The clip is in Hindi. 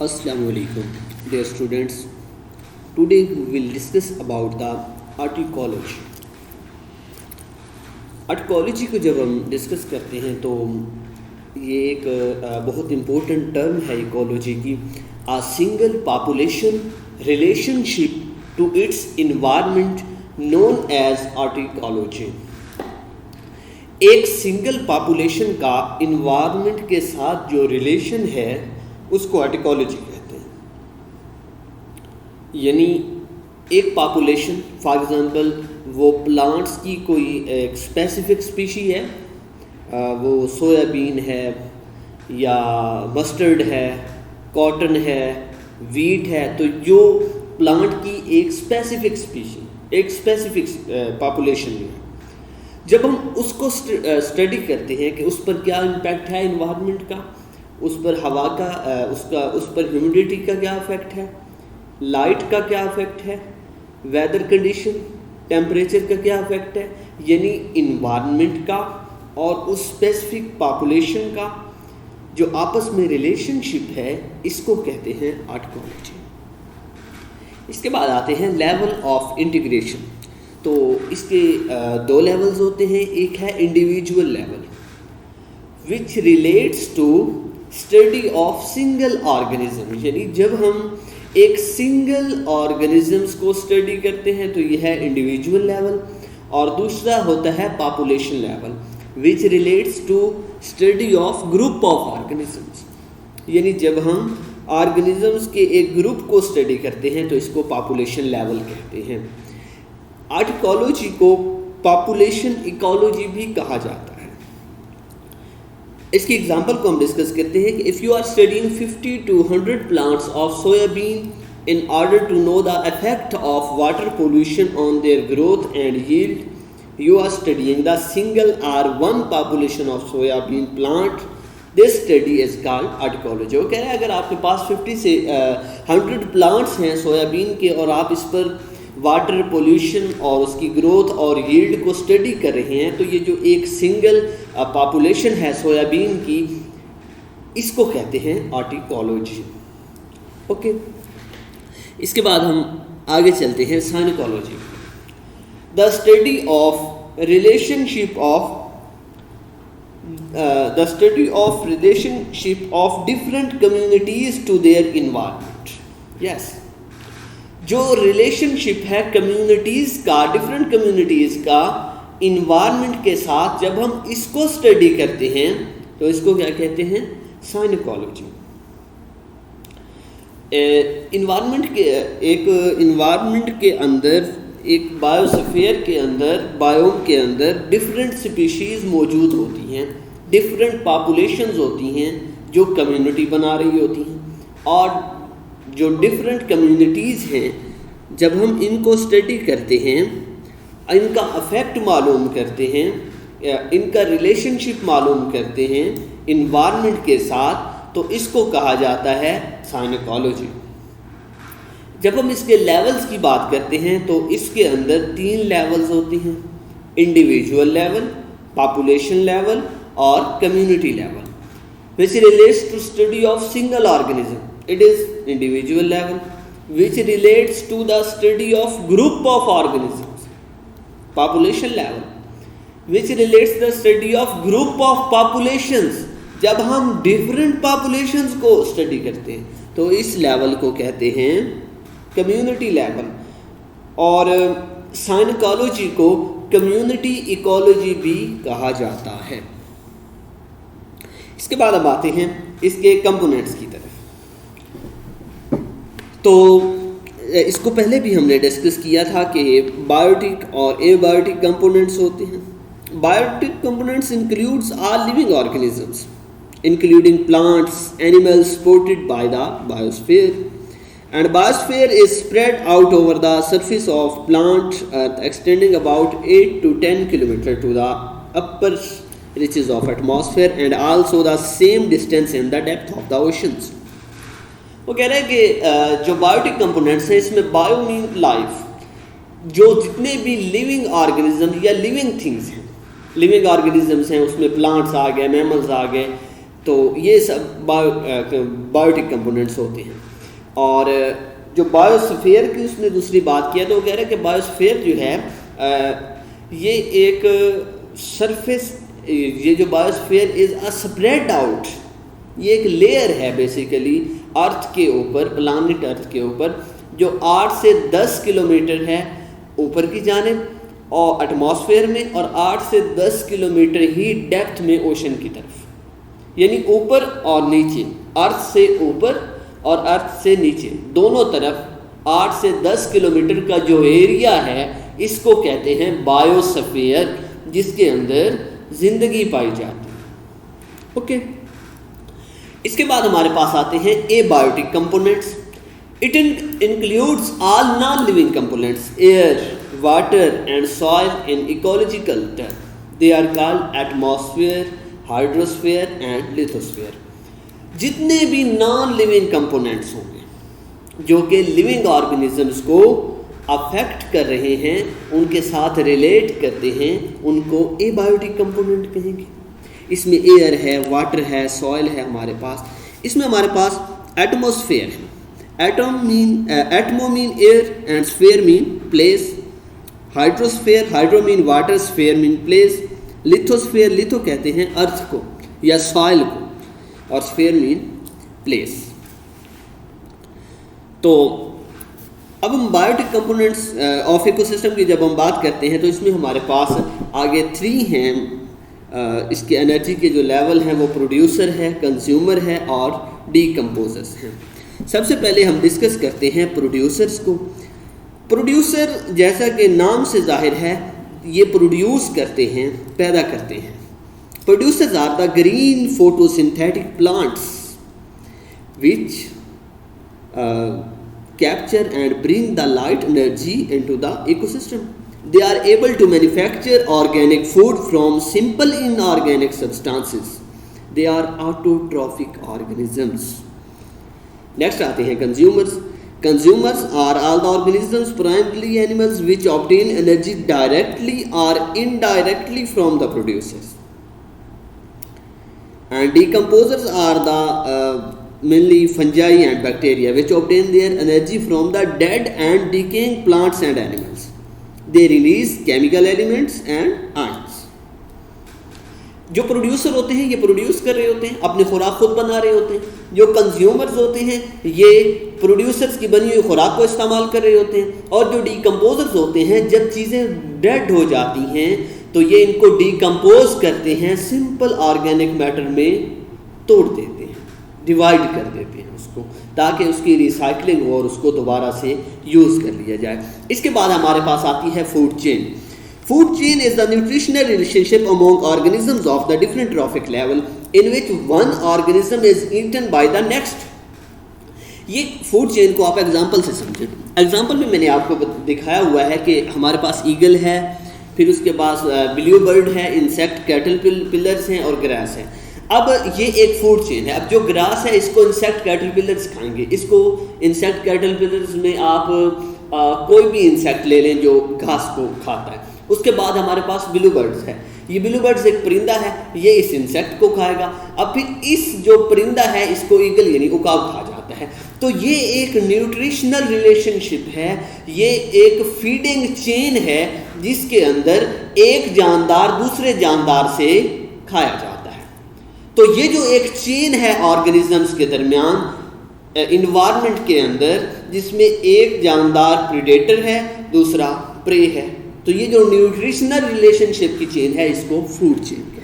Assalamu alaikum, dear students. Today we will discuss about the articology. आर्टिकोलॉजी को जब हम डिस्कस करते हैं तो ये एक बहुत इम्पोर्टेंट टर्म है इकोलॉजी की. A single population relationship to its environment known as autecology. एक सिंगल पॉपुलेशन का इन्वायरमेंट के साथ जो रिलेशन है उसको आर्टिकोलॉजी कहते हैं. यानी एक पॉपुलेशन, फॉर एग्ज़ाम्पल वो प्लांट्स की कोई एक स्पेसिफिक स्पीशी है, वो सोयाबीन है या मस्टर्ड है, कॉटन है, वीट है, तो जो प्लांट की एक स्पेसिफिक स्पीशी, एक स्पेसिफिक पॉपुलेशन है, जब हम उसको स्टडी करते हैं कि उस पर क्या इम्पैक्ट है इन्वायरमेंट का, उस पर हवा का उस पर ह्यूमिडिटी का क्या इफेक्ट है, लाइट का क्या इफेक्ट है, वेदर कंडीशन, टेम्परेचर का क्या इफेक्ट है, यानी इन्वायरमेंट का और उस स्पेसिफिक पॉपुलेशन का जो आपस में रिलेशनशिप है, इसको कहते हैं आर्टिकोलॉजी. इसके बाद आते हैं लेवल ऑफ इंटीग्रेशन. तो इसके दो लेवल्स होते हैं. एक है individual level which relates to study of single organism. यानी जब हम एक सिंगल ऑर्गेनिजम्स को स्टडी करते हैं तो यह है इंडिविजुअल लेवल. और दूसरा होता है population level which relates to study of group of organisms. यानी जब हम ऑर्गेनिजम्स के एक ग्रुप को स्टडी करते हैं तो इसको पॉपुलेशन लेवल कहते हैं. आर्टिकोलॉजी को पॉपुलेशन इकोलॉजी भी कहा जाता है. इसकी एग्जांपल को हम डिस्कस करते हैं कि if you are studying 50 to 100 plants of soybean in order to know the effect of water pollution on their growth and yield, you are studying the single or one population of soybean plant. This study is called articology. वो कह रहे हैं अगर आपके पास 50 से 100 प्लांट्स हैं सोयाबीन के और आप इस पर वाटर पोल्यूशन और उसकी ग्रोथ और यील्ड को स्टडी कर रहे हैं, तो ये जो एक सिंगल पॉपुलेशन है सोयाबीन की, इसको कहते हैं आर्टिकोलॉजी. ओके, इसके बाद हम आगे चलते हैं साइनोकोलॉजी. The study of relationship of different communities to their environment. Yes, जो रिलेशनशिप है कम्युनिटीज़ का, डिफरेंट कम्युनिटीज़ का इन्वायरमेंट के साथ, जब हम इसको स्टडी करते हैं तो इसको क्या कहते हैं? साइनोकोलॉजी. इन्वायरमेंट के अंदर, एक बायोस्फीयर के अंदर, बायोम के अंदर डिफरेंट स्पीशीज़ मौजूद होती हैं, डिफरेंट पॉपुलेशंस होती हैं जो कम्युनिटी बना रही होती हैं. और जो डिफरेंट कम्युनिटीज़ हैं, जब हम इनको स्टडी करते हैं, इनका अफेक्ट मालूम करते हैं, इनका रिलेशनशिप मालूम करते हैं इन्वायरमेंट के साथ, तो इसको कहा जाता है साइनोकोलॉजी. जब हम इसके लेवल्स की बात करते हैं तो इसके अंदर 3 लेवल्स होते हैं: इंडिविजुअल लेवल, पॉपुलेशन लेवल और community level. Which relates to study of single organism, it is individual level. Which relates to the study of group of organisms, population level. Which relates the study of group of populations, जब हम डिफरेंट पॉपुलेशंस को स्टडी करते हैं तो इस लेवल को कहते हैं कम्युनिटी लेवल. और साइनोकोलॉजी को कम्युनिटी इकोलॉजी भी कहा जाता है. इसके बाद अब आते हैं इसके कंपोनेंट्स की तरफ. तो इसको पहले भी हमने डिस्कस किया था कि बायोटिक और एबायोटिक कंपोनेंट्स होते हैं. Biotic components includes all living organisms including plants, animals supported by the biosphere. And biosphere is spread out over the surface of plant earth, extending about 8 to 10 km to the upper reaches of atmosphere and also the same distance in the depth of the oceans. वो कह रहे हैं कि जो बायोटिक कंपोनेंट्स हैं, इसमें बायो मीन लाइफ, जो जितने भी लिविंग ऑर्गेनिज्म या लिविंग थिंग्स हैं, लिविंग ऑर्गेनिजम्स हैं, उसमें प्लांट्स आ गए, मैमल्स आ गए, तो ये सब बायोटिक कंपोनेंट्स होते हैं। और जो बायोस्फीयर की उसने दूसरी बात किया तो वो कह रहा है कि बायोस्फीयर जो है ये एक सरफेस, ये जो biosphere is a spread out, ये एक लेयर है बेसिकली अर्थ के ऊपर, प्लानिट अर्थ के ऊपर, जो 8 से 10 किलोमीटर है ऊपर की जानिब और एटमॉस्फेयर में, और 8 से 10 किलोमीटर ही डेप्थ में ओशन की तरफ, यानी ऊपर और नीचे, अर्थ से ऊपर और अर्थ से नीचे दोनों तरफ 8 से 10 किलोमीटर का जो एरिया है इसको कहते हैं बायोस्फीयर, जिसके अंदर जिंदगी पाई जाती है। ओके, इसके बाद हमारे पास आते हैं abiotic components. It includes all non living components, air, water and soil in ecological term. They are called atmosphere, hydrosphere and lithosphere. जितने भी नॉन लिविंग कंपोनेंट्स होंगे जो कि लिविंग ऑर्गेनिजम्स को अफेक्ट कर रहे हैं, उनके साथ रिलेट करते हैं, उनको एबायोटिक कंपोनेंट कहेंगे। इसमें एयर है, वाटर है, सॉइल है हमारे पास। इसमें हमारे पास एटमॉस्फेयर है। Atmo mean air and sphere mean place. Hydrosphere, hydro mean water, sphere mean place. Lithosphere, litho कहते हैं अर्थ को या सॉइल को, और स्फीयर मीन प्लेस। तो अब हम बायोटिक कंपोनेंट्स ऑफ इकोसिस्टम की जब हम बात करते हैं तो इसमें हमारे पास आगे 3 हैं। इसके एनर्जी के जो लेवल हैं वो प्रोड्यूसर है, कंज्यूमर है और डीकम्पोजर्स हैं। सबसे पहले हम डिस्कस करते हैं प्रोड्यूसर्स को। प्रोड्यूसर जैसा कि नाम से जाहिर है ये प्रोड्यूस करते हैं, पैदा करते हैं। Producers are the green photosynthetic plants which capture and bring the light energy into the ecosystem. They are able to manufacture organic food from simple inorganic substances. They are autotrophic organisms. Next आते हैं consumers. Consumers are all the organisms, primarily animals, which obtain energy directly or indirectly from the producers. And decomposers are the mainly fungi and bacteria, which obtain their energy from the dead and decaying plants and animals. They release chemical elements and ions. जो प्रोड्यूसर होते हैं ये प्रोड्यूस कर रहे होते हैं, अपनी खुराक खुद बना रहे होते हैं। जो कंज्यूमर्स होते हैं ये प्रोड्यूसर्स की बनी हुई खुराक को इस्तेमाल कर रहे होते हैं। और जो डीकम्पोजर्स होते हैं, जब चीज़ें डेड हो जाती हैं तो ये इनको डीकम्पोज करते हैं, सिंपल ऑर्गेनिक मैटर में तोड़ देते हैं, डिवाइड कर देते हैं उसको, ताकि उसकी रिसाइकलिंग हो और उसको दोबारा से यूज़ कर लिया जाए। इसके बाद हमारे पास आती है food chain. Food chain is the nutritional relationship among organisms of the different trophic level in which one organism is eaten by the next. ये फूड चेन को आप एग्जाम्पल से समझें। एग्जाम्पल में मैंने आपको दिखाया हुआ है कि हमारे पास ईगल है, फिर उसके पास ब्लू बर्ड है, इंसेक्ट कैटरपिलर्स हैं और ग्रास है। अब ये एक फूड चेन है। अब जो ग्रास है इसको इंसेक्ट कैटरपिलर्स खाएंगे। इसको इंसेक्ट कैटरपिलर्स में आप कोई भी इंसेक्ट ले लें जो घास को खाता है। उसके बाद हमारे पास ब्लू बर्ड्स है। ये ब्लू बर्ड्स एक परिंदा है, ये इस इंसेक्ट को खाएगा। अब फिर इस जो परिंदा है इसको ईगल यानी उकाब खा जाता है। तो ये एक न्यूट्रिशनल रिलेशनशिप है, ये एक फीडिंग चेन है जिसके अंदर एक जानदार दूसरे जानदार से खाया जाता है। तो ये जो एक चेन है ऑर्गेनिजम्स के दरमियान इन्वायरमेंट के अंदर, जिसमें एक जानदार प्रीडेटर है दूसरा प्रे है, तो ये जो न्यूट्रिशनल रिलेशनशिप की चेन है इसको फूड चेन कहते हैं।